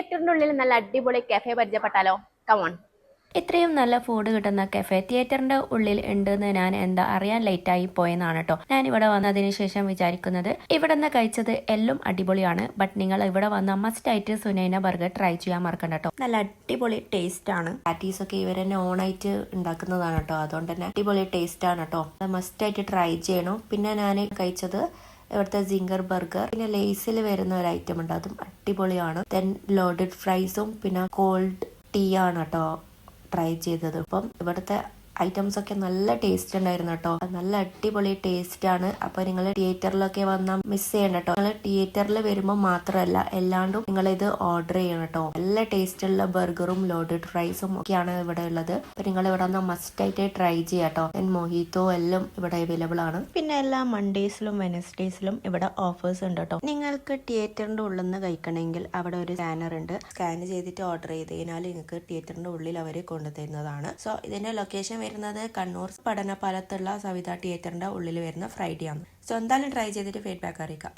തിയേറ്ററിന്റെ ഉള്ളിൽ നല്ല അടിപൊളി കഫേ പരിചയപ്പെട്ടാലോ? കമോൺ. ഇത്രയും നല്ല ഫുഡ് കിട്ടുന്ന കഫേ തിയേറ്ററിന്റെ ഉള്ളിൽ ഉണ്ടെന്ന് ഞാൻ എന്താ അറിയാൻ ലേറ്റായി പോയെന്നാണ് കേട്ടോ ഞാൻ ഇവിടെ വന്നതിന് ശേഷം വിചാരിക്കുന്നത്. ഇവിടെ നിന്ന് കഴിച്ചത് എല്ലാം അടിപൊളിയാണ്. ബട്ട് നിങ്ങൾ ഇവിടെ വന്ന മസ്റ്റ് ആയിട്ട് സുനൈന ബർഗർ ട്രൈ ചെയ്യാൻ മറക്കണ്ട കേട്ടോ. നല്ല അടിപൊളി ടേസ്റ്റ് ആണ്. പാറ്റീസ് ഒക്കെ ഇവർ തന്നെ ഓണായിട്ട് ഉണ്ടാക്കുന്നതാണ് കേട്ടോ. അതുകൊണ്ട് തന്നെ അടിപൊളി ടേസ്റ്റ് ആണ് കേട്ടോ. മസ്റ്റ് ആയിട്ട് ട്രൈ ചെയ്യണം. പിന്നെ ഞാൻ കഴിച്ചത് ഇവിടുത്തെ സിംഗർ ബർഗർ, പിന്നെ ലേസിൽ വരുന്ന ഒരു ഐറ്റം ഉണ്ട്, അതും അടിപൊളിയാണ്. ദെൻ ലോഡഡ് ഫ്രൈസും പിന്നെ കോൾഡ് ടീ ആണ് കേട്ടോ ട്രൈ ചെയ്തത്. അപ്പം ഇവിടുത്തെ ഐറ്റംസ് ഒക്കെ നല്ല ടേസ്റ്റ് ഉണ്ടായിരുന്നു കേട്ടോ. നല്ല അടിപൊളി ടേസ്റ്റ് ആണ്. അപ്പൊ നിങ്ങൾ തിയേറ്ററിലൊക്കെ വന്നാൽ മിസ് ചെയ്യണ്ട കേട്ടോ. നിങ്ങൾ തിയേറ്ററിൽ വരുമ്പോൾ മാത്രമല്ല എല്ലാണ്ടും നിങ്ങൾ ഇത് ഓർഡർ ചെയ്യണം കേട്ടോ. നല്ല ടേസ്റ്റ് ഉള്ള ബർഗറും ലോഡഡ് ഫ്രൈസും ഒക്കെയാണ് ഇവിടെ ഉള്ളത്. അപ്പൊ നിങ്ങൾ ഇവിടെ വന്നാൽ മസ്റ്റ് ആയിട്ട് ട്രൈ ചെയ്യാം കേട്ടോ. മൊഹിത്തോ എല്ലാം ഇവിടെ അവൈലബിൾ ആണ്. പിന്നെ എല്ലാ മൺഡേസിലും വെനസ്ഡേസിലും ഇവിടെ ഓഫേഴ്സ് ഉണ്ട് കേട്ടോ. നിങ്ങൾക്ക് തിയേറ്ററിന്റെ ഉള്ളിൽ നിന്ന് കഴിക്കണമെങ്കിൽ അവിടെ ഒരു സ്കാനർ ഉണ്ട്. സ്കാൻ ചെയ്തിട്ട് ഓർഡർ ചെയ്ത് കഴിഞ്ഞാൽ നിങ്ങൾക്ക് തിയേറ്ററിന്റെ ഉള്ളിൽ അവർ കൊണ്ടുതരുന്നതാണ്. സോ ഇതിന്റെ ലൊക്കേഷൻ വരുന്നത് കണ്ണൂർ പഠനപാലത്തുള്ള സവിത തിയേറ്ററിന്റെ ഉള്ളിൽ വരുന്ന ഫ്രൈഡേ ആണ്. സോ എന്തായാലും ട്രൈ ചെയ്തിട്ട് ഫീഡ്ബാക്ക് അറിയിക്കാം.